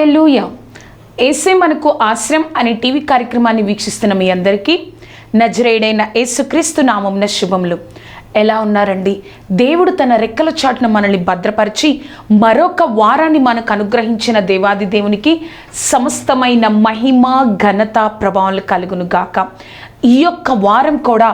హల్లెలూయా. యేసే మనకు ఆశ్రయం అనే టీవీ కార్యక్రమాన్ని వీక్షిస్తున్న మీ అందరికీ నజరేయుడైన యేసుక్రీస్తు నామమున శుభములు. ఎలా ఉన్నారండి? దేవుడు తన రెక్కల చాటున మనల్ని భద్రపరిచి మరొక వారాన్ని మనకు అనుగ్రహించిన దేవాది దేవునికి సమస్తమైన మహిమ ఘనత ప్రభావాలు కలుగును గాక. ఈ యొక్క వారం కూడా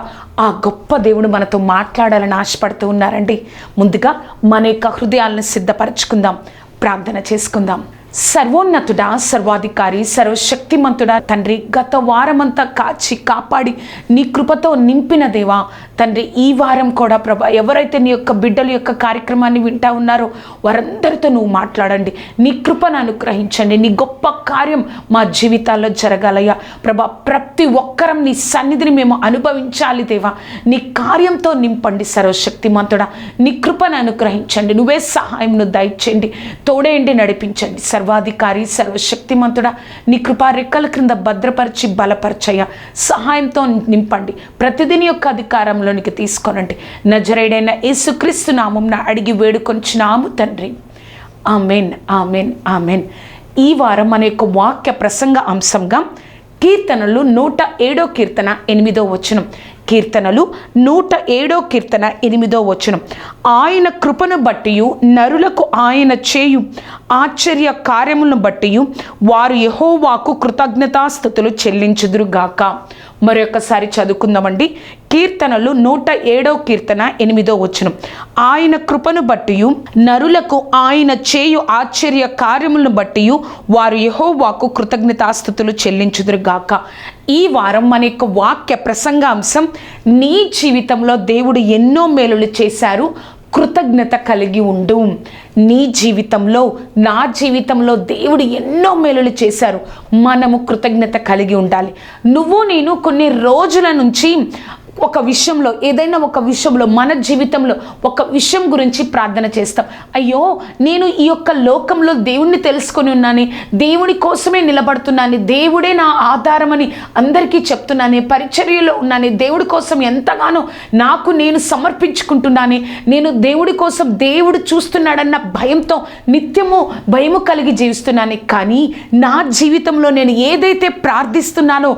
ఆ గొప్ప దేవుడు మనతో మాట్లాడాలని ఆశపడుతూ ఉన్నారండి. ముందుగా మన యొక్క హృదయాలను సిద్ధపరచుకుందాం, ప్రార్థన చేసుకుందాం. సర్వోన్నతుడా, సర్వాధికారి, సర్వశక్తిమంతుడా తండ్రి, గత వారమంతా కాచి కాపాడి నీ కృపతో నింపిన దేవా తండ్రి, ఈ వారం కూడా ప్రభా ఎవరైతే నీ యొక్క బిడ్డల యొక్క కార్యక్రమాన్ని వింటా ఉన్నారో వారందరితో నువ్వు మాట్లాడండి, నీ కృపను అనుగ్రహించండి. నీ గొప్ప కార్యం మా జీవితాల్లో జరగాలయ్యా ప్రభా. ప్రతి ఒక్కరం నీ సన్నిధిని మేము అనుభవించాలి దేవా. నీ కార్యంతో నింపండి సర్వశక్తిమంతుడా. నీ కృపను అనుగ్రహించండి, నువ్వే సహాయంను దయచేయండి, తోడేయండి, నడిపించండి. సర్వాధికారి, సర్వశక్తిమంతుడా నీ కృపా రెక్కల క్రింద భద్రపరిచి బలపరచయ్యా, సహాయంతో నింపండి. ప్రతిదిని యొక్క అధికారంలోనికి తీసుకొనండి. నజరేయుడైన యేసుక్రీస్తు నామమున అడిగి వేడుకొంచున్నాము తండ్రి. Amen, amen, amen. ఈ వారం మన యొక్క వాక్య ప్రసంగ అంశంగా కీర్తనలు 107 కీర్తన 8వ వచనం. కీర్తనలు 107 కీర్తన 8వ వచనం. ఆయన కృపను బట్టి నరులకు ఆయన చేయు ఆశ్చర్య కార్యములను బట్టి వారు యెహోవాకు కృతజ్ఞతాస్తుతులు చెల్లించుదురుగాక. మరొకసారి చదువుకుందామండి. కీర్తనలు 107 కీర్తన 8వ వచనం. ఆయన కృపను బట్టి నరులకు ఆయన చేయు ఆశ్చర్య కార్యములను బట్టి వారు యెహోవాకు కృతజ్ఞతాస్తుతులు చెల్లించుదురుగాక. ఈ వారం మన యొక్క వాక్య ప్రసంగాంశం, నీ జీవితంలో దేవుడు ఎన్నో మేలులు చేశారు, కృతజ్ఞత కలిగి ఉండు. నీ జీవితంలో, నా జీవితంలో దేవుడు ఎన్నో మేలులు చేశారు, మనము కృతజ్ఞత కలిగి ఉండాలి. నువ్వు నేను కొన్ని రోజుల నుంచి ఒక విషయంలో, ఏదైనా ఒక విషయంలో, మన జీవితంలో ఒక విషయం గురించి ప్రార్థన చేస్తాం. అయ్యో, నేను ఈ యొక్క లోకంలో దేవుణ్ణి తెలుసుకొని ఉన్నాను, దేవుని కోసమే నిలబడుతున్నాను, దేవుడే నా ఆధారమని అందరికీ చెప్తున్నాను, పరిచర్యలో ఉన్నాను, దేవుడి కోసం ఎంతగానో నాకు నేను సమర్పించుకుంటున్నాను, నేను దేవుడి కోసం దేవుడు చూస్తున్నాడన్న భయంతో నిత్యము భయము కలిగి జీవిస్తున్నాను. కానీ నా జీవితంలో నేను ఏదైతే ప్రార్థిస్తున్నానో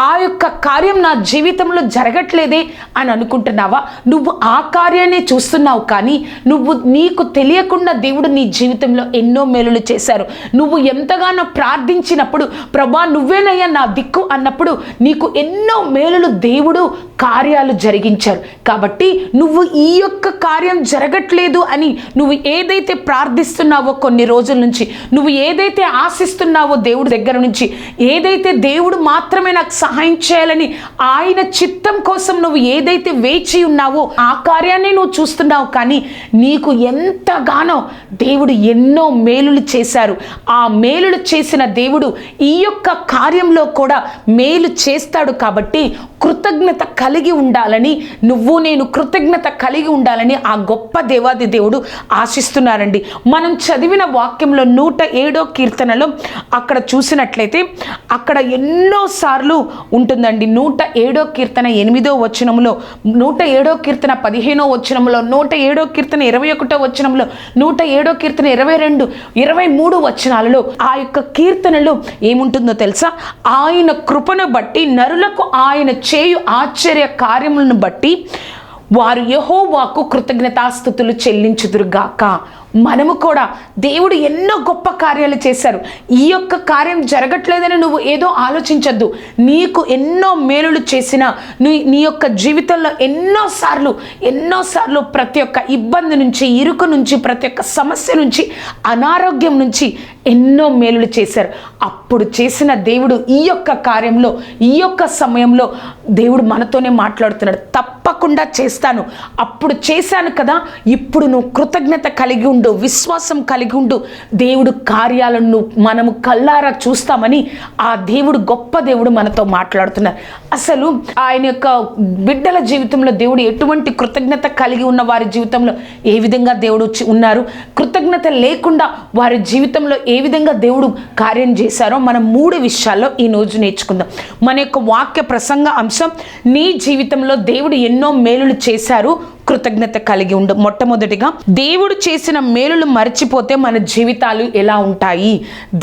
ఆ యొక్క కార్యం నా జీవితంలో జరగట్లేదు అని అనుకుంటున్నావా? నువ్వు ఆ కార్యాన్ని చూస్తున్నావు, కానీ నువ్వు నీకు తెలియకుండా దేవుడు నీ జీవితంలో ఎన్నో మేలులు చేశారు. నువ్వు ఎంతగానో ప్రార్థించినప్పుడు, ప్రభా నువ్వేనయ్యా నా దిక్కు అన్నప్పుడు నీకు ఎన్నో మేలులు దేవుడు కార్యాలు జరిగించారు. కాబట్టి నువ్వు ఈ యొక్క కార్యం జరగట్లేదు అని నువ్వు ఏదైతే ప్రార్థిస్తున్నావో, కొన్ని రోజుల నుంచి నువ్వు ఏదైతే ఆశిస్తున్నావో దేవుడి దగ్గర నుంచి, ఏదైతే దేవుడు మాత్రమే నాకు సహాయం చేయాలని ఆయన చిత్తం కోసం నువ్వు ఏదైతే వేచి ఉన్నావో ఆ కార్యాన్ని నువ్వు చూస్తున్నావు, కానీ నీకు ఎంతగానో దేవుడు ఎన్నో మేలులు చేశారు. ఆ మేలులు చేసిన దేవుడు ఈ యొక్క కార్యంలో కూడా మేలు చేస్తాడు. కాబట్టి కృతజ్ఞత కలిగి ఉండాలని, నువ్వు నేను కృతజ్ఞత కలిగి ఉండాలని ఆ గొప్ప దేవాది దేవుడు ఆశిస్తున్నారండి. మనం చదివిన వాక్యంలో 107 కీర్తనలో అక్కడ చూసినట్లయితే అక్కడ ఎన్నోసార్లు ఉంటుందండి. 107 కీర్తన 8వ వచనంలో, 107 కీర్తన 15వ వచనంలో, 107 కీర్తన 21వ వచనంలో, 107 కీర్తన 22, 23 వచనాలలో ఆ యొక్క కీర్తనలో ఏముంటుందో తెలుసా? ఆయన కృపను బట్టి నరులకు ఆయన చేయు ఆశ్చర్య కార్యములను బట్టి వారు యెహోవాకు కృతజ్ఞతాస్తుతులు చెల్లించుదురుగాక. మనము కూడా దేవుడు ఎన్నో గొప్ప కార్యాలు చేశారు. ఈ యొక్క కార్యం జరగట్లేదని నువ్వు ఏదో ఆలోచించద్దు. నీకు ఎన్నో మేలులు చేసిన నీ యొక్క జీవితంలో ఎన్నోసార్లు ప్రతి ఒక్క ఇబ్బంది నుంచి, ఇరుకు నుంచి, ప్రతి ఒక్క సమస్య నుంచి, అనారోగ్యం నుంచి ఎన్నో మేలులు చేశారు. అప్పుడు చేసిన దేవుడు ఈ యొక్క కార్యంలో, ఈ యొక్క సమయంలో దేవుడు మనతోనే మాట్లాడుతున్నాడు. తప్పకుండా చేస్తాను, అప్పుడు చేశాను కదా, ఇప్పుడు నువ్వు కృతజ్ఞత కలిగి ఉండు, విశ్వాసం కలిగి ఉండు, దేవుడు కార్యాలను మనము కల్లారా చూస్తామని ఆ దేవుడు, గొప్ప దేవుడు మనతో మాట్లాడుతున్నారు. అసలు ఆయన యొక్క బిడ్డల జీవితంలో దేవుడు ఎటువంటి కృతజ్ఞత కలిగి ఉన్న వారి జీవితంలో ఏ విధంగా దేవుడు ఉన్నారు, కృతజ్ఞత లేకుండా వారి జీవితంలో ఏ విధంగా దేవుడు కార్యం చేశారో మనం 3 విషయాల్లో ఈ రోజు నేర్చుకుందాం. మన యొక్క వాక్య ప్రసంగ అంశం, నీ జీవితంలో దేవుడు ఎన్నో మేలులు చేశారు, కృతజ్ఞత కలిగి ఉండు. మొట్టమొదటిగా దేవుడు చేసిన మేలులు మర్చిపోతే మన జీవితాలు ఎలా ఉంటాయి?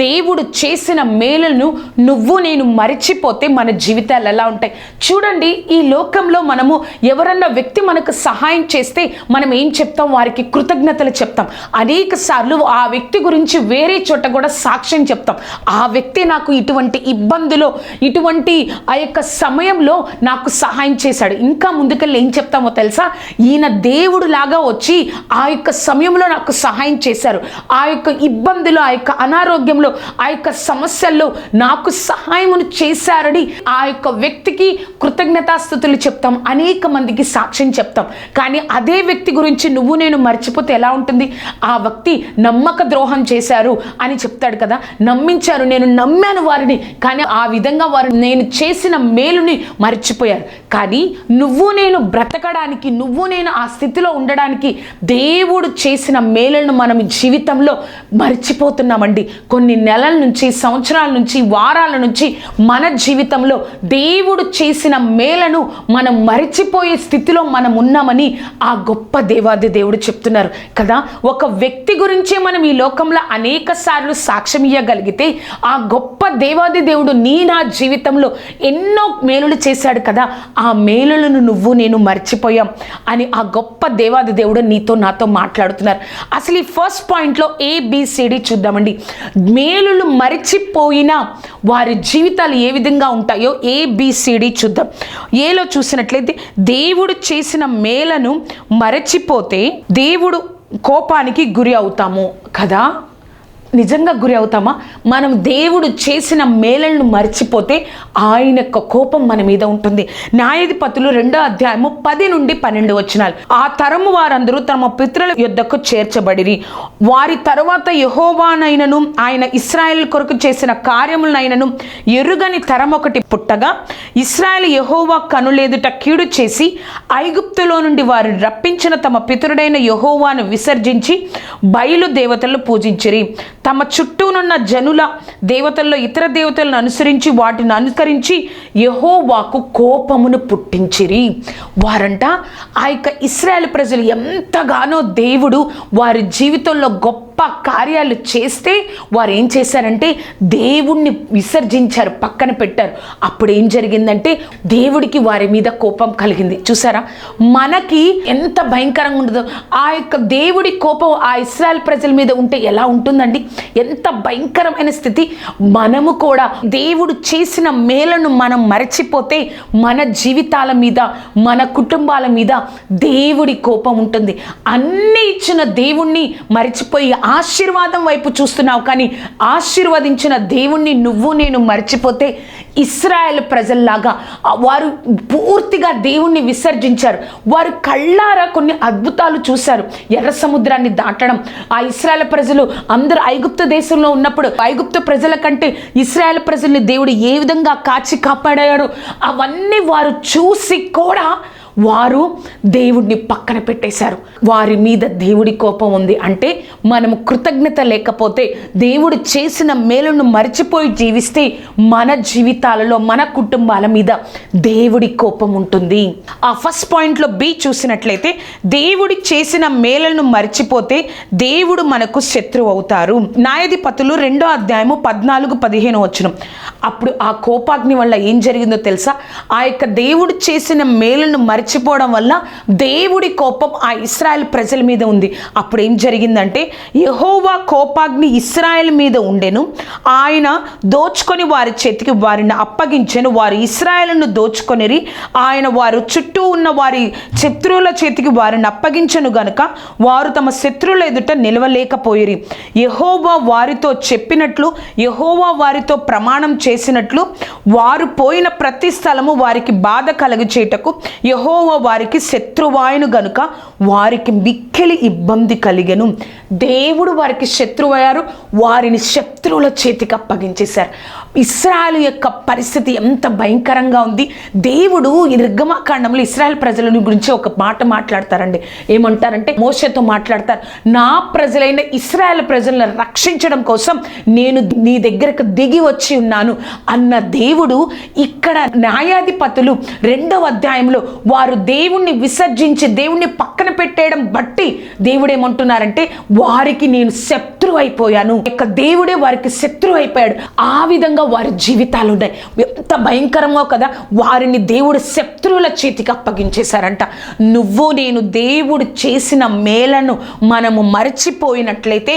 దేవుడు చేసిన మేలును నువ్వు నేను మర్చిపోతే మన జీవితాలు ఎలా ఉంటాయి? చూడండి, ఈ లోకంలో మనము ఎవరన్నా వ్యక్తి మనకు సహాయం చేస్తే మనం ఏం చెప్తాం? వారికి కృతజ్ఞతలు చెప్తాం. అనేక సార్లు ఆ వ్యక్తి గురించి వేరే చోట కూడా సాక్ష్యం చెప్తాం. ఆ వ్యక్తి నాకు ఇటువంటి ఇబ్బందులో, ఇటువంటి ఆ యొక్క సమయంలో నాకు సహాయం చేశాడు. ఇంకా ముందుకెళ్ళి ఏం చెప్తామో తెలుసా? ఈయన దేవుడు లాగా వచ్చి ఆ యొక్క సమయంలో నాకు సహాయం చేశారు. ఆ యొక్క ఇబ్బందులు, ఆ యొక్క అనారోగ్యంలో, ఆ యొక్క సమస్యల్లో నాకు సహాయమును చేశారని ఆ యొక్క వ్యక్తికి కృతజ్ఞతాస్తుతులు చెప్తాం. అనేక మందికి సాక్ష్యం చెప్తాం. కానీ అదే వ్యక్తి గురించి నువ్వు నేను మర్చిపోతే ఎలా ఉంటుంది? ఆ వ్యక్తి నమ్మక ద్రోహం చేశారు అని చెప్తాడు కదా. నమ్మించారు, నేను నమ్మాను వారిని, కానీ ఆ విధంగా వారు నేను చేసిన మేలుని మర్చిపోయారు. కానీ నువ్వు నేను బ్రతకడానికి, నువ్వు నేను ఆ స్థితిలో ఉండడానికి దేవుడు చేసిన మేలులను మనం జీవితంలో మర్చిపోతున్నామండి. కొన్ని నెలల నుంచి, సంవత్సరాల నుంచి, వారాల నుంచి మన జీవితంలో దేవుడు చేసిన మేలను మనం మర్చిపోయే స్థితిలో మనం ఉన్నామని ఆ గొప్ప దేవాది దేవుడు చెప్తున్నారు కదా. ఒక వ్యక్తి గురించే మనం ఈ లోకంలో అనేక సార్లు సాక్ష్యం ఇవ్వగలిగితే ఆ గొప్ప దేవాది దేవుడు నా జీవితంలో ఎన్నో మేలులు చేశాడు కదా, ఆ మేలులను నువ్వు నేను మర్చిపోయాం అని ఆ గొప్ప దేవాది దేవుడు నీతో నాతో మాట్లాడుతున్నారు. అసలు ఈ ఫస్ట్ పాయింట్లో ABCD చూద్దామండి. మేలులు మర్చిపోయిన వారి జీవితాలు ఏ విధంగా ఉంటాయో ABCD చూద్దాం. ఏలో చూసినట్లయితే దేవుడు చేసిన మేలను మరచిపోతే దేవుడు కోపానికి గురి అవుతాము కదా. నిజంగా గురి అవుతామా? మనం దేవుడు చేసిన మేలను మర్చిపోతే ఆయన యొక్క కోపం మన మీద ఉంటుంది. న్యాయాధిపతులు 2వ అధ్యాయము 10 నుండి 12 వచనాలు. ఆ తరము వారందరూ తమ పితరుల యొద్దకు చేర్చబడిరి. వారి తరువాత యెహోవానైనను ఆయన ఇశ్రాయేలు కొరకు చేసిన కార్యములనైనను ఎరుగని తరం ఒకటి పుట్టగా, ఇశ్రాయేలు యెహోవా కనులెదుట కీడు చేసి ఐగుప్తులో నుండి వారు రప్పించిన తమ పితరుడైన యెహోవాను విసర్జించి బయలు దేవతలను పూజించిరి. తమ చుట్టూనున్న జనుల దేవతల్లో ఇతర దేవతలను అనుసరించి వాటిని అనుకరించి యెహోవాకు కోపమును పుట్టించిరి. వారంట ఆ యొక్క ఇశ్రాయేలు ప్రజలు ఎంతగానో దేవుడు వారి జీవితంలో గొప్ప కార్యాలు చేస్తే వారు ఏం చేశారంటే దేవుణ్ణి విసర్జించారు, పక్కన పెట్టారు. అప్పుడు ఏం జరిగిందంటే దేవుడికి వారి మీద కోపం కలిగింది. చూసారా, మనకి ఎంత భయంకరంగా ఉండదో ఆ యొక్క దేవుడి కోపం ఆ ఇశ్రాయేలు ప్రజల మీద ఉంటే ఎలా ఉంటుందండి? ఎంత భయంకరమైన స్థితి. మనము కూడా దేవుడు చేసిన మేలను మనం మరచిపోతే మన జీవితాల మీద, మన కుటుంబాల మీద దేవుడి కోపం ఉంటుంది. అన్ని ఇచ్చిన దేవుణ్ణి మరిచిపోయి ఆశీర్వాదం వైపు చూస్తున్నావు, కానీ ఆశీర్వదించిన దేవుణ్ణి నువ్వు నేను మర్చిపోతే ఇశ్రాయేలు ప్రజల్లాగా వారు పూర్తిగా దేవుణ్ణి విసర్జించారు. వారు కళ్ళారా కొన్ని అద్భుతాలు చూశారు. ఎర్ర సముద్రాన్ని దాటడం, ఆ ఇశ్రాయేలు ప్రజలు అందరూ ఐగుప్తు దేశంలో ఉన్నప్పుడు ఐగుప్తు ప్రజల కంటే ఇశ్రాయేలు ప్రజల్ని దేవుడు ఏ విధంగా కాచి కాపాడాడు అవన్నీ వారు చూసి కూడా వారు దేవుడిని పక్కన పెట్టేశారు. వారి మీద దేవుడి కోపం ఉంది. అంటే మనము కృతజ్ఞత లేకపోతే, దేవుడు చేసిన మేలును మర్చిపోయి జీవిస్తే మన జీవితాలలో, మన కుటుంబాల మీద దేవుడి కోపం ఉంటుంది. ఆ ఫస్ట్ పాయింట్లో B చూసినట్లయితే దేవుడి చేసిన మేలును మర్చిపోతే దేవుడు మనకు శత్రువు అవుతారు. న్యాయాధిపతులు 2వ అధ్యాయము 14-15 వచనం. అప్పుడు ఆ కోపాగ్ని వల్ల ఏం జరిగిందో తెలుసా? ఆ యొక్క దేవుడు చేసిన మేలును మర్చిపోవడం వల్ల దేవుడి కోపం ఆ ఇశ్రాయేల్ ప్రజల మీద ఉంది. అప్పుడు ఏం జరిగిందంటే యెహోవా కోపాగ్ని ఇశ్రాయేల్ మీద ఉండెను. ఆయన దోచుకొని వారి చేతికి వారిని అప్పగించెను. వారు ఇశ్రాయేలును దోచుకొనిరి. ఆయన వారు చుట్టూ ఉన్న వారి శత్రువుల చేతికి వారిని అప్పగించెను గనుక వారు తమ శత్రువుల ఎదుట నిలవలేకపోయిరి. యెహోవా వారితో చెప్పినట్లు, యెహోవా వారితో ప్రమాణం చేసినట్లు వారు పోయిన ప్రతి స్థలము వారికి బాధ కలుగచేయుటకు యెహోవా వారికి శత్రువాయును గనుక వారికి మిక్కిలి ఇబ్బంది కలిగెను. దేవుడు వారికి శత్రువు అయ్యారు, వారిని శత్రువుల చేతికి అప్పగించేశారు. ఇశ్రాయేలు యొక్క పరిస్థితి ఎంత భయంకరంగా ఉంది. దేవుడు ఈ నిర్గమకాండంలో ఇశ్రాయేల్ ప్రజల గురించి ఒక మాట మాట్లాడతారండి. ఏమంటారంటే, మోషేతో మాట్లాడతారు, నా ప్రజలైన ఇశ్రాయేల్ ప్రజలను రక్షించడం కోసం నేను నీ దగ్గరకు దిగి వచ్చి ఉన్నాను అన్న దేవుడు ఇక్కడ న్యాయాధిపతులు 2వ అధ్యాయంలో వారు దేవుణ్ణి విసర్జించి దేవుణ్ణి పక్కన పెట్టేయడం బట్టి దేవుడు ఏమంటున్నారంటే, వారికి నేను శత్రువు అయిపోయాను. ఇక దేవుడే వారికి శత్రువు అయిపోయాడు. ఆ విధంగా వారి జీవితాలు ఉన్నాయి. ఎంత భయంకరమో కదా. వారిని దేవుడు శత్రువుల చేతికి అప్పగించేశారంట. నువ్వు నేను దేవుడు చేసిన మేలను మనము మరచిపోయినట్లయితే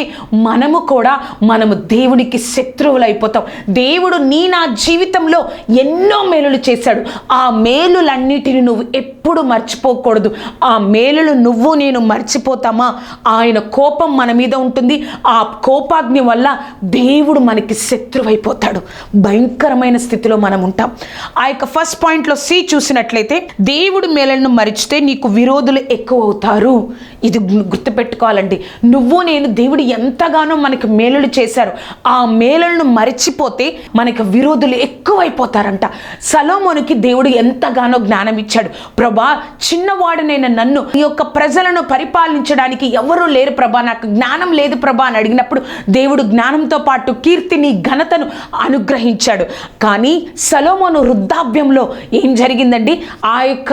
మనము దేవునికి శత్రువులు అయిపోతాం. దేవుడు నా జీవితంలో ఎన్నో మేలులు చేశాడు. ఆ మేలులన్నిటిని నువ్వు ఎప్పుడు మర్చిపోకూడదు. ఆ మేలులు నేను మర్చిపోతామా, ఆయన కోపం మన మీద ఉంటుంది. ఆ కోపాగ్ని వల్ల దేవుడు మనకి శత్రువు అయిపోతాడు. భయంకరమైన స్థితిలో మనం ఉంటాం. ఆ యొక్క ఫస్ట్ పాయింట్లో సి చూసినట్లయితే, దేవుడు మేలులను మరిచితే నీకు విరోధులు ఎక్కువ అవుతారు. ఇది గుర్తుపెట్టుకోవాలండి. నేను దేవుడు ఎంతగానో మనకి మేలులు చేశారు. ఆ మేలులను మరిచిపోతే మనకి విరోధులు ఎక్కువైపోతారంట. సొలొమోనుకి దేవుడు ఎంతగానో జ్ఞానం ఇచ్చాడు. ప్రభా, చిన్నవాడనైన నన్ను ఈ యొక్క ప్రజలను పరిపాలించడానికి ఎవరూ లేరు ప్రభా, నాకు జ్ఞానం లేదు ప్రభా అని అడిగినప్పుడు దేవుడు జ్ఞానంతో పాటు కీర్తిని, ఘనతను అనుగ్రహించాడు. కానీ సొలొమోను వృద్ధాప్యంలో ఏం జరిగిందండి? ఆ యొక్క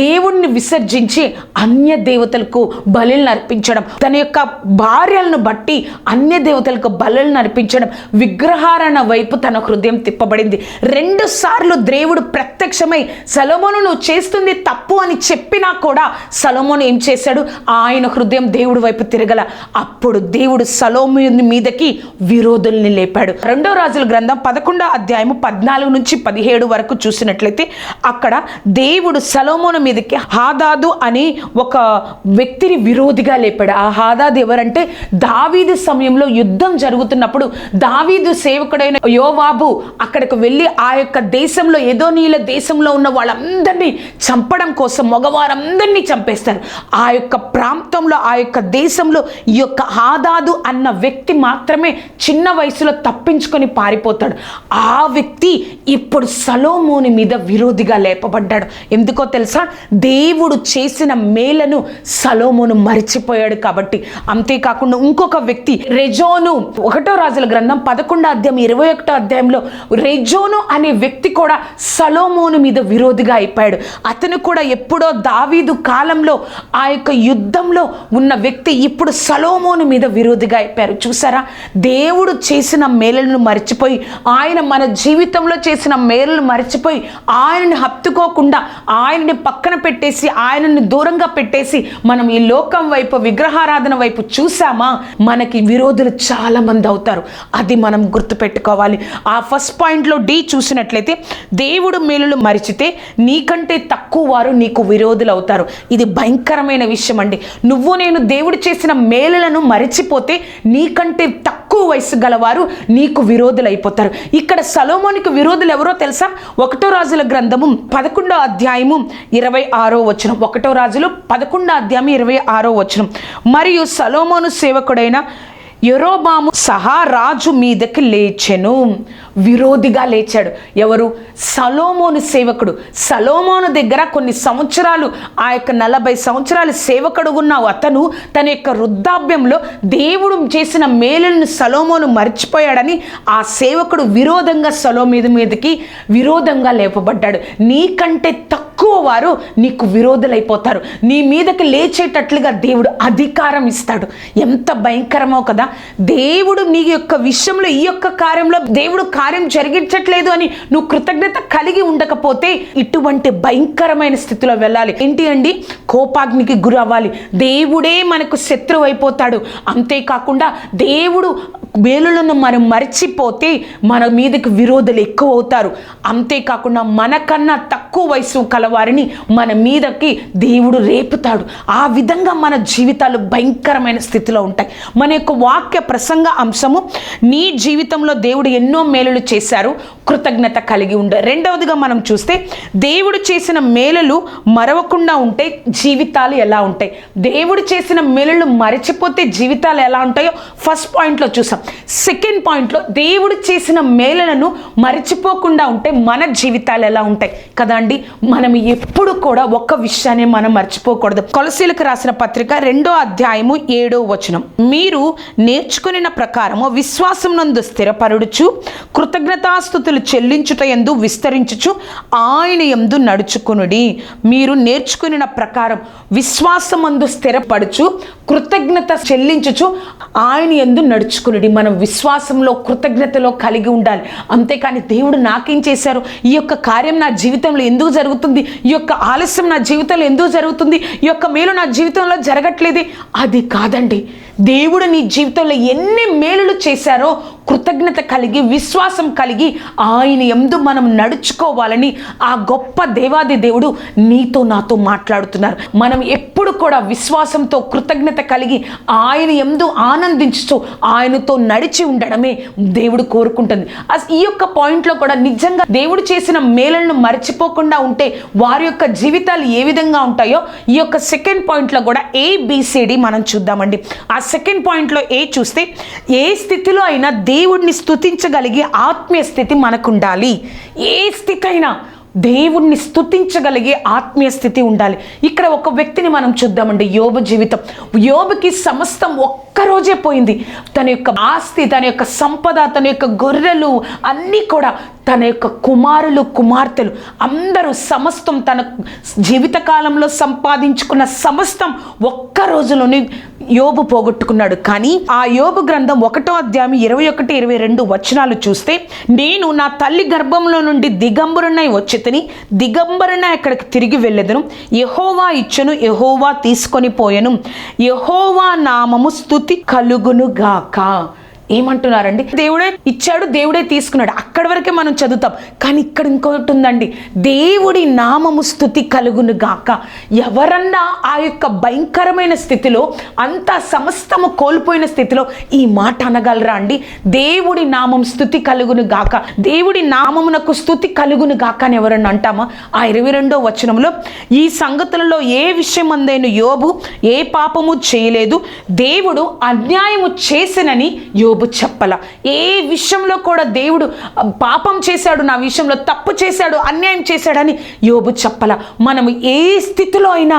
దేవుణ్ణి విసర్జించి అన్య దేవతలకు బలులను అర్పించడం, తన యొక్క భార్యలను బట్టి అన్య దేవతలకు బలులను అర్పించడం, విగ్రహారాధన వైపు తన హృదయం తిప్పబడింది. 2 సార్లు దేవుడు ప్రత్యక్షమై సొలొమోను నువ్వు చేస్తుంది తప్పు అని చెప్పినా కూడా సొలొమోను ఏం చేశాడు? ఆయన హృదయం దేవుడి వైపు తిరగల. అప్పుడు దేవుడు సొలొమోను మీదకి విరోధుల్ని లేపాడు. 2వ రాజుల గ్రంథం 11వ అధ్యాయము 14 నుంచి 17 వరకు చూసినట్లయితే అక్కడ దేవుడు సొలొమోను మీదకి హాదాదు అని ఒక వ్యక్తిని విరోధిగా లేపాడు. ఆ హాదాదు ఎవరంటే, దావీదు సమయంలో యుద్ధం జరుగుతున్నప్పుడు దావీదు సేవకుడైన యోవాబు అక్కడికి వెళ్ళి ఆ యొక్క దేశంలో, ఎదోనీల దేశంలో ఉన్న వాళ్ళందరినీ చంపడం కోసం మగవారందరినీ చంపేస్తారు. ఆ యొక్క ప్రాంతంలో, ఆ యొక్క దేశంలో ఈ యొక్క హాదాదు అన్న వ్యక్తి మాత్రమే చిన్న వయసులో తప్పించుకొని పారిపోతాడు. ఆ వ్యక్తి ఇప్పుడు సొలొమోను మీద విరోధిగా లేపబడ్డాడు. ఎందుకో తెలుసా? దేవుడు చేసిన మేలను సొలొమోను మరిచిపోయాడు కాబట్టి. అంతేకాకుండా ఇంకొక వ్యక్తి రెజోను, 1వ రాజుల గ్రంథం 11వ అధ్యాయం 21వ అధ్యాయంలో రెజోను అనే వ్యక్తి కూడా సొలొమోను మీద విరోధిగా అయిపోయాడు. అతను కూడా ఎప్పుడో దావీదు కాలంలో ఆ యొక్క యుద్ధంలో ఉన్న వ్యక్తి ఇప్పుడు సొలొమోను మీద విరోధిగా అయిపోయారు. చూసారా? దేవుడు చేసిన మేలులను మర్చిపోయి, ఆయన మన జీవితంలో చేసిన మేలులను మర్చిపోయి, ఆయనని హత్తుకోకుండా ఆయనని పక్కన పెట్టేసి, ఆయనని దూరంగా పెట్టేసి మనం ఈ లోకం వైపు, విగ్రహారాధన వైపు చూసామా, మనకి విరోధులు చాలా మంది అవుతారు. అది మనం గుర్తుపెట్టుకోవాలి. ఆ ఫస్ట్ పాయింట్లో డి చూసినట్లయితే, దేవుడు మేలులు మరిచితే నీకంటే తక్కువ వారు నీకు విరోధులు అవుతారు. ఇది భయంకరమైన విషయం అండి. నేను దేవుడు చేసిన మేలులను మరిచిపోతే నీకంటే తక్కువ వయసు గలవారు నీకు విరోధులు అయిపోతారు. ఇక్కడ సొలొమోనుకి విరోధులు ఎవరో తెలుసా? 1వ రాజుల గ్రంథము 11వ అధ్యాయము 26వ వచనం. 1వ రాజులు 11వ అధ్యాయం 26వ వచనం. మరియు సొలొమోను సేవకుడైన యరొబాము సహా రాజు మీదకి లేచెను. విరోధిగా లేచాడు. ఎవరు? సొలొమోను సేవకుడు. సొలొమోను దగ్గర కొన్ని సంవత్సరాలు, ఆ యొక్క 40 సంవత్సరాలు సేవకుడు ఉన్న అతను తన యొక్క వృద్ధాప్యంలో దేవుడు చేసిన మేలులను సొలొమోను మర్చిపోయాడని ఆ సేవకుడు విరోధంగా సొలొమోను మీదకి విరోధంగా లేపబడ్డాడు. నీకంటే తక్కువ వారు నీకు విరోధులైపోతారు. నీ మీదకి లేచేటట్లుగా దేవుడు అధికారం ఇస్తాడు. ఎంత భయంకరమో కదా. దేవుడు నీ యొక్క విషయంలో, ఈ యొక్క కార్యంలో దేవుడు కార్యం జరిగించట్లేదు అని నువ్వు కృతజ్ఞత కలిగి ఉండకపోతే ఇటువంటి భయంకరమైన స్థితిలో వెళ్ళాలి. ఏంటి అండి? కోపాగ్నికి గురి అవ్వాలి. దేవుడే మనకు శత్రువు అయిపోతాడు. అంతేకాకుండా దేవుడు మేలులను మనం మర్చిపోతే మన మీదకి విరోధులు ఎక్కువ అవుతారు. అంతేకాకుండా మనకన్నా తక్కువ వయసు కలవారిని మన మీదకి దేవుడు రేపుతాడు. ఆ విధంగా మన జీవితాలు భయంకరమైన స్థితిలో ఉంటాయి. మన యొక్క వాక్య ప్రసంగ అంశము, నీ జీవితంలో దేవుడు ఎన్నో మేలులు చేశారు, కృతజ్ఞత కలిగి ఉండే. రెండవదిగా మనం చూస్తే దేవుడు చేసిన మేలులు మరవకుండా ఉంటే జీవితాలు ఎలా ఉంటాయి. దేవుడు చేసిన మేలులు మరచిపోతే జీవితాలు ఎలా ఉంటాయో ఫస్ట్ పాయింట్లో చూసాం. సెకండ్ పాయింట్లో దేవుడు చేసిన మేలులను మరచిపోకుండా ఉంటే మన జీవితాలు ఎలా ఉంటాయి కదా అండి. మనం ఎప్పుడు కూడా ఒక్క విషయాన్ని మనం మర్చిపోకూడదు. కొలసీలకు రాసిన పత్రిక 2వ అధ్యాయము 7వ వచనం, మీరు నేర్చుకున్న ప్రకారము విశ్వాసం నందు స్థిరపరుడుచు కృతజ్ఞతాస్తుతులు చెల్లించుట యందు విస్తరించుచు ఆయన యందు నడుచుకునుడి. మీరు నేర్చుకున్న ప్రకారం విశ్వాసమందు స్థిరపడుచు కృతజ్ఞత చెల్లించుచు ఆయన యందు నడుచుకునుడి. మనం విశ్వాసంలో కృతజ్ఞతలో కలిగి ఉండాలి. అంతేకాని దేవుడు నాకేం చేశారు, ఈ యొక్క కార్యం నా జీవితంలో ఎందుకు జరుగుతుంది, ఈ యొక్క ఆలస్యం నా జీవితంలో ఎందుకు జరుగుతుంది, ఈ యొక్క మేలు నా జీవితంలో జరగట్లేదు, అది కాదండి. దేవుడు నీ జీవితంలో ఎన్ని మేలులు చేశారో కృతజ్ఞత కలిగి విశ్వాసం కలిగి ఆయన యందు మనం నడుచుకోవాలని ఆ గొప్ప దేవాది దేవుడు నీతో నాతో మాట్లాడుతున్నారు. మనం ఎప్పుడు కూడా విశ్వాసంతో కృతజ్ఞత కలిగి ఆయన యందు ఆనందించుతూ ఆయనతో నడిచి ఉండడమే దేవుడు కోరుకుంటుంది. ఈ యొక్క పాయింట్లో కూడా నిజంగా దేవుడు చేసిన మేలులను మర్చిపోకుండా ఉంటే వారి యొక్క జీవితాలు ఏ విధంగా ఉంటాయో ఈ యొక్క సెకండ్ పాయింట్లో కూడా ABCD మనం చూద్దామండి. ఆ సెకండ్ పాయింట్లో చూస్తే ఏ స్థితిలో అయినా దేవుడిని స్తుతించగలిగే ఆత్మీయ స్థితి మనకు ఉండాలి. ఏ స్థితి అయినా దేవుణ్ణి స్తుతించగలిగే ఆత్మీయ స్థితి ఉండాలి. ఇక్కడ ఒక వ్యక్తిని మనం చూద్దామండి. యోబు జీవితం. యోబుకి సమస్తం ఒక్కరోజే పోయింది. తన యొక్క ఆస్తి, తన యొక్క సంపద, తన యొక్క గొర్రెలు అన్నీ కూడా, తన యొక్క కుమారులు కుమార్తెలు అందరూ సమస్తం తన జీవితకాలంలో సంపాదించుకున్న సమస్తం ఒక్క రోజులోనే యోబు పోగొట్టుకున్నాడు. కానీ ఆ యోబు గ్రంథం 1వ అధ్యాయం 21, 22 వచనాలు చూస్తే, నేను నా తల్లి గర్భంలో నుండి దిగంబరునై వచ్చి దిగంబరునై అక్కడికి తిరిగి వెళ్ళెదను. యెహోవా ఇచ్చెను, యెహోవా తీసుకొని పోయెను, యెహోవా నామము స్తుతి కలుగును గాక. ఏమంటున్నారండి? దేవుడే ఇచ్చాడు, దేవుడే తీసుకున్నాడు. అక్కడి వరకే మనం చదువుతాం. కానీ ఇక్కడ ఇంకొకటి ఉందండి, దేవుడి నామము స్తుతి కలుగును గాక. ఎవరన్నా ఆ యొక్క భయంకరమైన స్థితిలో, అంత సమస్తము కోల్పోయిన స్థితిలో ఈ మాట అనగలరా అండి? దేవుడి నామం స్తుతి కలుగును గాక, దేవుడి నామమునకు స్తుతి కలుగును గాక అని ఎవరన్నా అంటామా? ఆ 22వ వచనంలో, ఈ సంగతులలో ఏ విషయం అందేను యోబు ఏ పాపము చేయలేదు, దేవుడు అన్యాయము చేసినని యోబు చెప్పల. ఏ విషయంలో కూడా దేవుడు పాపం చేశాడు, నా విషయంలో తప్పు చేశాడు, అన్యాయం చేశాడని యోబు చెప్పల. మనము ఏ స్థితిలో అయినా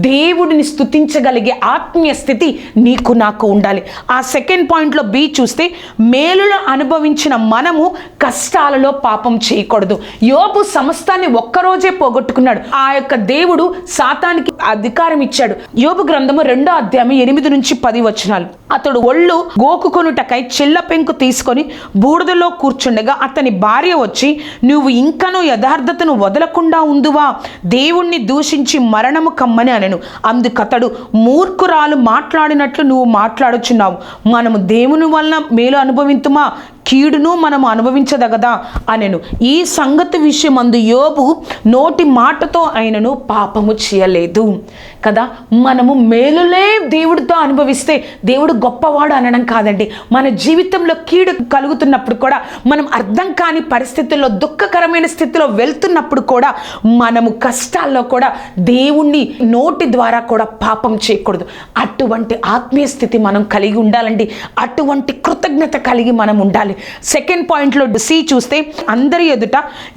దేవుడిని స్తుతించగలిగే ఆత్మీయ స్థితి నీకు నాకు ఉండాలి. ఆ సెకండ్ పాయింట్లో B చూస్తే, మేలును అనుభవించిన మనము కష్టాలలో పాపం చేయకూడదు. యోబు సమస్తాన్ని ఒక్కరోజే పోగొట్టుకున్నాడు. ఆ యొక్క దేవుడు సాతానికి అధికారం ఇచ్చాడు. యోబు గ్రంథము 2వ అధ్యాయం 8 నుంచి 10 వచనాలు. అతడు ఒళ్ళు గోకుకొనుటకై చిల్ల పెంకు తీసుకొని బూడిదలో కూర్చుండగా అతని భార్య వచ్చి, నువ్వు ఇంకనూ యథార్థతను వదలకుండా ఉందువా, దేవుణ్ణి దూషించి మరణము కమ్మని అనెను. అందుకతడు, మూర్ఖురాలు మాట్లాడినట్లు నువ్వు మాట్లాడుచున్నావు, మనము దేవుని వలన మేలు అనుభవింతుమా, కీడును మనము అనుభవించదగదా అనెను. ఈ సంగతి విషయమందు యోబు నోటి మాటతో ఆయనను పాపము చేయలేదు కదా. మనము మేలులే దేవుడితో అనుభవిస్తే దేవుడు గొప్పవాడు అనడం కాదండి. మన జీవితంలో కీడు కలుగుతున్నప్పుడు కూడా, మనం అర్థం కాని పరిస్థితుల్లో, దుఃఖకరమైన స్థితిలో వెళ్తున్నప్పుడు కూడా, మనము కష్టాల్లో కూడా దేవుణ్ణి నోటి ద్వారా కూడా పాపం చేయకూడదు. అటువంటి ఆత్మీయ స్థితి మనం కలిగి ఉండాలండి. అటువంటి కృతజ్ఞత కలిగి మనం ఉండాలి. సెకండ్ పాయింట్లో C చూస్తే, అందరి ఎదుట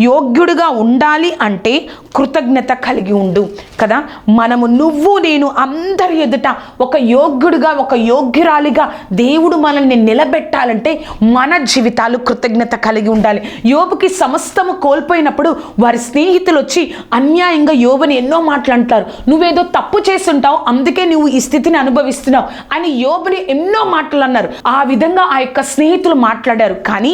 యోగ్యుడిగా ఉండాలి అంటే కృతజ్ఞత కలిగి ఉండు కదా. మనము నువ్వు నేను అందరి ఎదుట ఒక యోగ్యుడిగా, ఒక యోగ్యురాలిగా దేవుడు మనల్ని నిలబెట్టాలంటే మన జీవితాలు కృతజ్ఞత కలిగి ఉండాలి. యోబుకి సమస్తము కోల్పోయినప్పుడు వారి స్నేహితులు వచ్చి అన్యాయంగా యోబుని ఎన్నో మాటలు అంటారు. నువ్వేదో తప్పు చేస్తుంటావు, అందుకే నువ్వు ఈ స్థితిని అనుభవిస్తున్నావు అని యోబుని ఎన్నో మాటలు అన్నారు. ఆ విధంగా ఆ యొక్క స్నేహితులు మాట్లాడారు. కానీ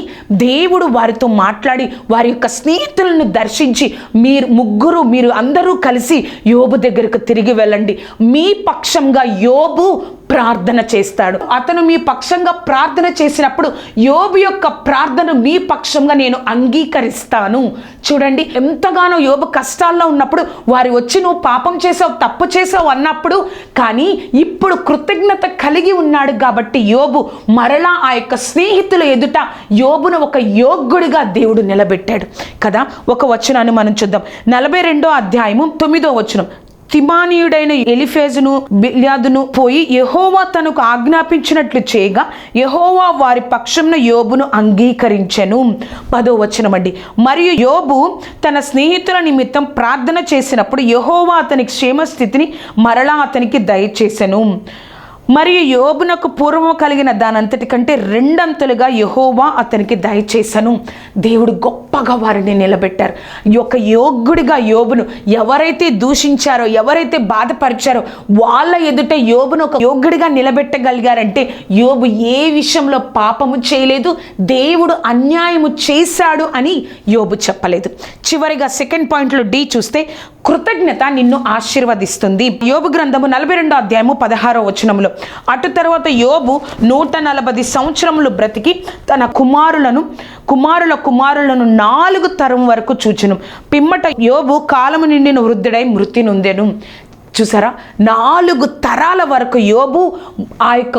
దేవుడు వారితో మాట్లాడి వారి యొక్క స్నేహితులను దర్శించి, మీరు అందరూ కలిసి యోబు దగ్గరకు తిరిగి వెళ్ళండి, మీ పక్షంగా యోబు ప్రార్థన చేస్తాడు. అతను మీ పక్షంగా ప్రార్థన చేసినప్పుడు యోబు యొక్క ప్రార్థన మీ పక్షంగా నేను అంగీకరిస్తాను. చూడండి, ఎంతగానో యోబు కష్టాల్లో ఉన్నప్పుడు వారు వచ్చి నువ్వు పాపం చేసావు, తప్పు చేసావు అన్నప్పుడు, కానీ ఇప్పుడు కృతజ్ఞత కలిగి ఉన్నాడు కాబట్టి యోబు మరలా ఆ యొక్క స్నేహితుల ఎదుట యోబును ఒక యోగ్యుడిగా దేవుడు నిలబెట్టాడు కదా. ఒక వచనాన్ని మనం చూద్దాం. 42వ అధ్యాయము 9వ వచనం. తిమానీయుడైన ఎలిఫేజును బిల్యాదును పోయి యెహోవా తనకు ఆజ్ఞాపించినట్లు చేయగా యెహోవా వారి పక్షంన యోబును అంగీకరించెను. 10వ వచనం అండి. మరియు యోబు తన స్నేహితుల నిమిత్తం ప్రార్థన చేసినప్పుడు యెహోవా అతని క్షేమస్థితిని మరలా అతనికి దయచేసెను. మరియు యోబునకు పూర్వము కలిగిన దానంతటి కంటే 2 అంతలుగా యెహోవా అతనికి దయచేసను. దేవుడు గొప్పగా వారిని నిలబెట్టారు. ఒక యోగ్యుడిగా యోబును ఎవరైతే దూషించారో, ఎవరైతే బాధపరిచారో వాళ్ళ ఎదుట యోబును ఒక యోగ్యుడిగా నిలబెట్టగలిగారంటే యోబు ఏ విషయంలో పాపము చేయలేదు, దేవుడు అన్యాయము చేశాడు అని యోబు చెప్పలేదు. చివరిగా సెకండ్ పాయింట్లో డి చూస్తే కృతజ్ఞత నిన్ను ఆశీర్వదిస్తుంది. యోబు గ్రంథము 42వ అధ్యాయము 16వ వచనంలో, అటు తర్వాత యోబు 140 సంవత్సరములు బ్రతికి తన కుమారుల కుమారులను 4 తరం వరకు చూచెను. పిమ్మట యోబు కాలము నిండిన వృద్ధుడై మృతి నొందెను. చూసారా, 4 తరాల వరకు యోబు ఆ యొక్క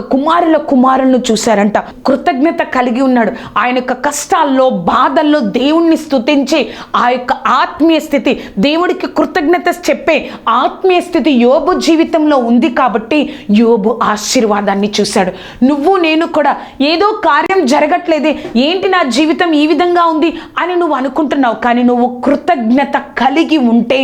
కుమారులను చూశారంట. కృతజ్ఞత కలిగి ఉన్నాడు. ఆయన యొక్క కష్టాల్లో, బాధల్లో దేవుణ్ణి స్తుతించే ఆ యొక్క ఆత్మీయ స్థితి, దేవుడికి కృతజ్ఞత చెప్పే ఆత్మీయ స్థితి యోబు జీవితంలో ఉంది కాబట్టి యోబు ఆశీర్వాదాన్ని చూశాడు. నువ్వు నేను కూడా ఏదో కార్యం జరగట్లేదే, ఏంటి నా జీవితం ఈ విధంగా ఉంది అని నువ్వు అనుకుంటున్నావు. కానీ నువ్వు కృతజ్ఞత కలిగి ఉంటే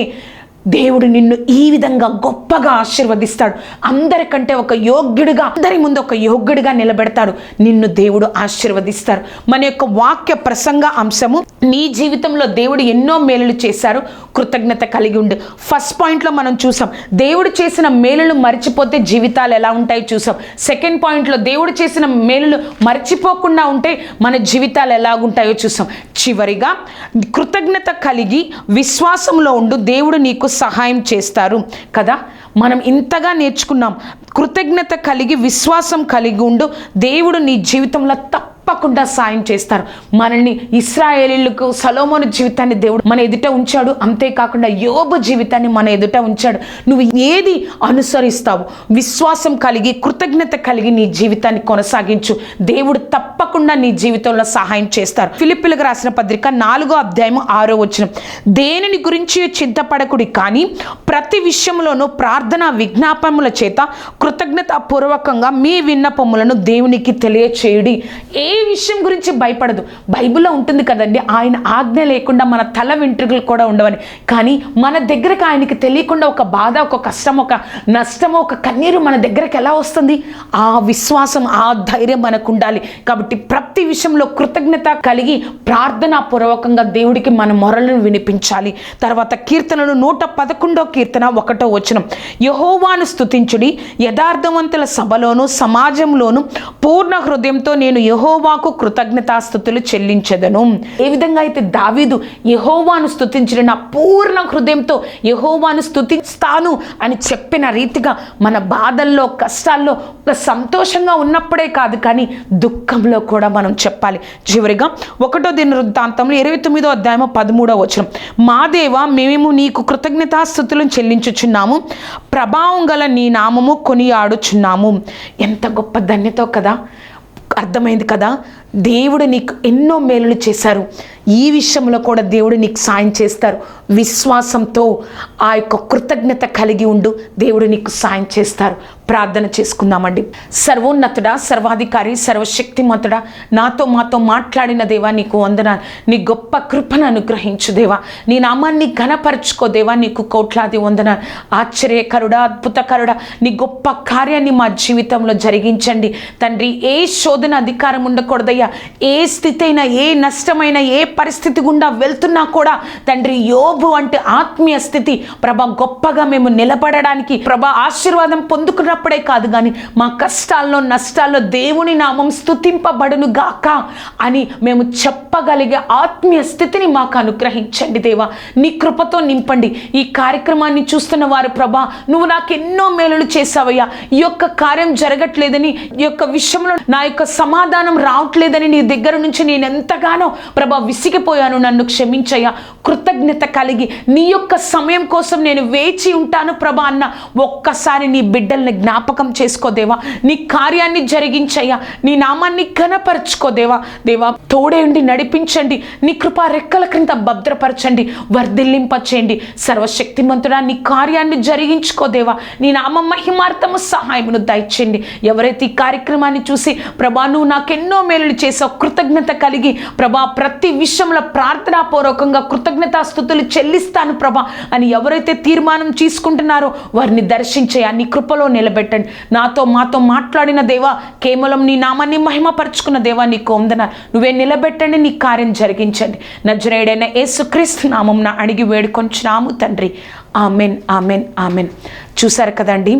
దేవుడు నిన్ను ఈ విధంగా గొప్పగా ఆశీర్వదిస్తాడు. అందరికంటే ఒక యోగ్యుడిగా, అందరి ముందు ఒక యోగ్యుడిగా నిలబెడతాడు. నిన్ను దేవుడు ఆశీర్వదిస్తారు. మన యొక్క వాక్య ప్రసంగ అంశము, నీ జీవితంలో దేవుడు ఎన్నో మేలులు చేశారు, కృతజ్ఞత కలిగి ఉండు. ఫస్ట్ పాయింట్లో మనం చూసాం, దేవుడు చేసిన మేలులు మర్చిపోతే జీవితాలు ఎలా ఉంటాయో చూసాం. సెకండ్ పాయింట్లో దేవుడు చేసిన మేలులు మర్చిపోకుండా ఉంటే మన జీవితాలు ఎలాగుంటాయో చూసాం. చివరిగా కృతజ్ఞత కలిగి విశ్వాసంలో ఉండు, దేవుడు నీకు సహాయం చేస్తారు కదా. మనం ఇంతగా నేర్చుకున్నాం. కృతజ్ఞత కలిగి విశ్వాసం కలిగి ఉండు, దేవుడు నీ జీవితంలో తప్పకుండా సాయం చేస్తారు. మనల్ని ఇశ్రాయేలీయులకు సొలొమోను జీవితాన్ని దేవుడు మన ఎదుట ఉంచాడు. అంతేకాకుండా యోబు జీవితాన్ని మన ఎదుట ఉంచాడు. నువ్వు ఏది అనుసరిస్తావు? విశ్వాసం కలిగి, కృతజ్ఞత కలిగి నీ జీవితాన్ని కొనసాగించు. దేవుడు తప్పకుండా నీ జీవితంలో సహాయం చేస్తారు. ఫిలిప్పీలకు రాసిన పత్రిక 4వ అధ్యాయం 6వ వచనం. దేనిని గురించి చింతపడకుడి, కానీ ప్రతి విషయంలోనూ ప్రార్థన విజ్ఞాపనముల చేత కృతజ్ఞతాపూర్వకంగా మీ విన్నపములను దేవునికి తెలియచేయుడి. ఏ విషయం గురించి భయపడదు. బైబిల్లో ఉంటుంది కదండి, ఆయన ఆజ్ఞ లేకుండా మన తల వెంట్రుకలు కూడా ఉండవని. కానీ మన దగ్గరకు ఆయనకి తెలియకుండా ఒక బాధ, ఒక కష్టం, ఒక నష్టము, ఒక కన్నీరు మన దగ్గరకు ఎలా వస్తుంది? ఆ విశ్వాసం, ఆ ధైర్యం మనకు ఉండాలి. కాబట్టి ప్రతి విషయంలో కృతజ్ఞత కలిగి ప్రార్థనాపూర్వకంగా దేవుడికి మన మొరలను వినిపించాలి. తర్వాత కీర్తనలు 111వ కీర్తన 1వ వచనం. యెహోవాను స్తుతించుడి, యథార్థవంతుల సభలోను సమాజంలోను పూర్ణ హృదయంతో నేను యెహోవాకు కృతజ్ఞతాస్తుతులు చెల్లించెదను. ఏ విధంగా అయితే దావీదు యెహోవాను స్తుతించిన, నా పూర్ణ హృదయంతో యెహోవాను స్తుతిస్తాను అని చెప్పిన రీతిగా మన బాధల్లో, కష్టాల్లో ఒక సంతోషంగా ఉన్నప్పుడే కాదు, కానీ దుఃఖంలో కూడా మనం చెప్పాలి. చివరిగా 1వ దినవృత్తాంతంలో 29వ అధ్యాయం 13వ వచనం. మా దేవా, మేము నీకు కృతజ్ఞతాస్తుతులను చెల్లించుచున్నాము, ప్రభావం గల నీ నామము కొనియాడుచున్నాము. ఎంత గొప్ప ధన్యతో కదా. అర్థమైంది కదా. దేవుడు నీకు ఎన్నో మేలులు చేశారు. ఈ విషయంలో కూడా దేవుడు నీకు సాయం చేస్తారు. విశ్వాసంతో ఆ యొక్క కృతజ్ఞత కలిగి ఉండు, దేవుడు నీకు సాయం చేస్తారు. ప్రార్థన చేసుకుందామండి. సర్వోన్నతుడా, సర్వాధికారి, సర్వశక్తిమంతుడా, నాతో మాతో మాట్లాడిన దేవా నీకు వందనాలు. నీ గొప్ప కృపను అనుగ్రహించు దేవా. నీ నామాన్ని ఘనపరచుకో దేవా. నీకు కోట్లాది వందనాలు. ఆశ్చర్యకరుడా, అద్భుతకరుడా, నీ గొప్ప కార్యాన్ని మా జీవితంలో జరిగించండి తండ్రి. ఏ శోధన అధికారం ఉండకూడదయ్యా. ఏ స్థితి అయినా, ఏ నష్టమైనా, ఏ పరిస్థితి గుండా వెళ్తున్నా కూడా తండ్రి యోబు అంటే ఆత్మీయ స్థితి ప్రభా గొప్పగా మేము నిలబడడానికి ప్రభా ఆశీర్వాదం పొందుకున్నప్పుడే కాదు కానీ మా కష్టాల్లో నష్టాల్లో దేవుని నామం స్తుతింపబడును గాక అని మేము చెప్పగలిగే ఆత్మీయ స్థితిని మాకు అనుగ్రహించండి దేవా. నీ కృపతో నింపండి. ఈ కార్యక్రమాన్ని చూస్తున్న వారు ప్రభా నువ్వు నాకు ఎన్నో మేలులు చేసావయ్యా, ఈ యొక్క కార్యం జరగట్లేదని, ఈ యొక్క విషయంలో నా యొక్క సమాధానం రావట్లేదని నీ దగ్గర నుంచి నేను ఎంతగానో ప్రభా విసిగిపోయాను, నన్ను క్షమించయ్యా. కృతజ్ఞత కలిగి నీ యొక్క సమయం కోసం నేను వేచి ఉంటాను ప్రభా అన్న ఒక్కసారి నీ బిడ్డల్ని జ్ఞాపకం చేసుకోదేవా. నీ కార్యాన్ని జరిగించయ్యా, నీ నామాన్ని ఘనపరచుకోదేవా. దేవా తోడే ఉండి నడిపించండి, నీ కృపా రెక్కల క్రింద భద్రపరచండి, వర్ధిల్లింపచేయండి. సర్వశక్తిమంతుడా నీ కార్యాన్ని జరిగించుకోదేవా. నీ నామ మహిమార్థము సహాయమును దయచేయండి. ఎవరైతే ఈ కార్యక్రమాన్ని చూసి ప్రభా నువ్వు నాకెన్నో మేలులు చేసావు, కృతజ్ఞత కలిగి ప్రభా ప్రతి విషయంలో ప్రార్థనాపూర్వకంగా కృతజ్ఞతాస్తుతులు చెల్లిస్తాను ప్రభా అని ఎవరైతే తీర్మానం తీసుకుంటున్నారో వారిని దర్శించయ్యా, నీ కృపలో నిలబెట్టండి. మాతో మాట్లాడిన దేవా, కేవలం నీ నామాన్ని మహిమపరుచుకున్న దేవా నీకు వందనాలు. నువ్వే నిలబెట్టండి, నీ కార్యం జరిగించండి. నజరేయుడైన యేసుక్రీస్తు నామమున అడిగి వేడుకొంచున్నాము తండ్రి. Amen, amen, amen. చూశారు కదండి,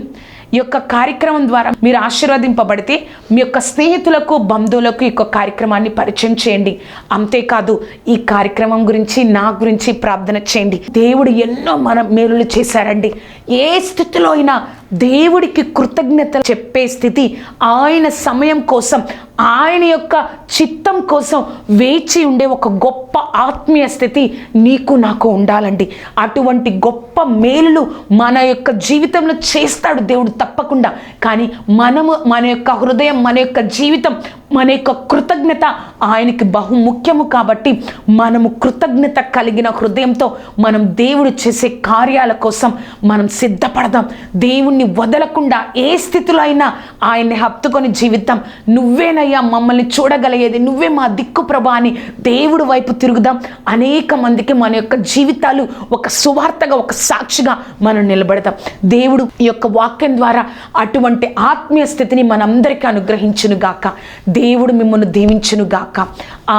ఈ యొక్క కార్యక్రమం ద్వారా మీరు ఆశీర్వదింపబడితే మీ యొక్క స్నేహితులకు బంధువులకు ఈ యొక్క కార్యక్రమాన్ని పరిచయం చేయండి. అంతేకాదు ఈ కార్యక్రమం గురించి నా గురించి ప్రార్థన చేయండి. దేవుడు ఎన్నో మేలులు చేశారండి. ఏ స్థితిలో అయినా దేవుడికి కృతజ్ఞత చెప్పే స్థితి, ఆయన సమయం కోసం, ఆయన యొక్క చిత్తం కోసం వేచి ఉండే ఒక గొప్ప ఆత్మీయ స్థితి నీకు నాకు ఉండాలండి. అటువంటి గొప్ప మేలులు మన యొక్క జీవితంలో చేస్తాడు దేవుడు తప్పకుండా. కానీ మన యొక్క హృదయం, మన యొక్క జీవితం, మన యొక్క కృతజ్ఞత ఆయనకి బహుముఖ్యము. కాబట్టి మనము కృతజ్ఞత కలిగిన హృదయంతో మనం దేవుడు చేసే కార్యాల కోసం మనం సిద్ధపడదాం. దేవుణ్ణి వదలకుండా ఏ స్థితిలో అయినా ఆయన్ని హత్తుకొని జీవితం. నువ్వేనయ్యా మమ్మల్ని చూడగలిగేది, నువ్వే మా దిక్కు ప్రభా అని దేవుడు వైపు తిరుగుదాం. అనేక మందికి మన యొక్క జీవితాలు ఒక సువార్తగా, ఒక సాక్షిగా మనం నిలబడతాం. దేవుడు ఈ యొక్క వాక్యం ద్వారా అటువంటి ఆత్మీయ స్థితిని మనందరికీ అనుగ్రహించును గాక. దేవుడు మిమ్మల్ని దీవించును గాక.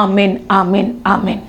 Amen, amen, amen.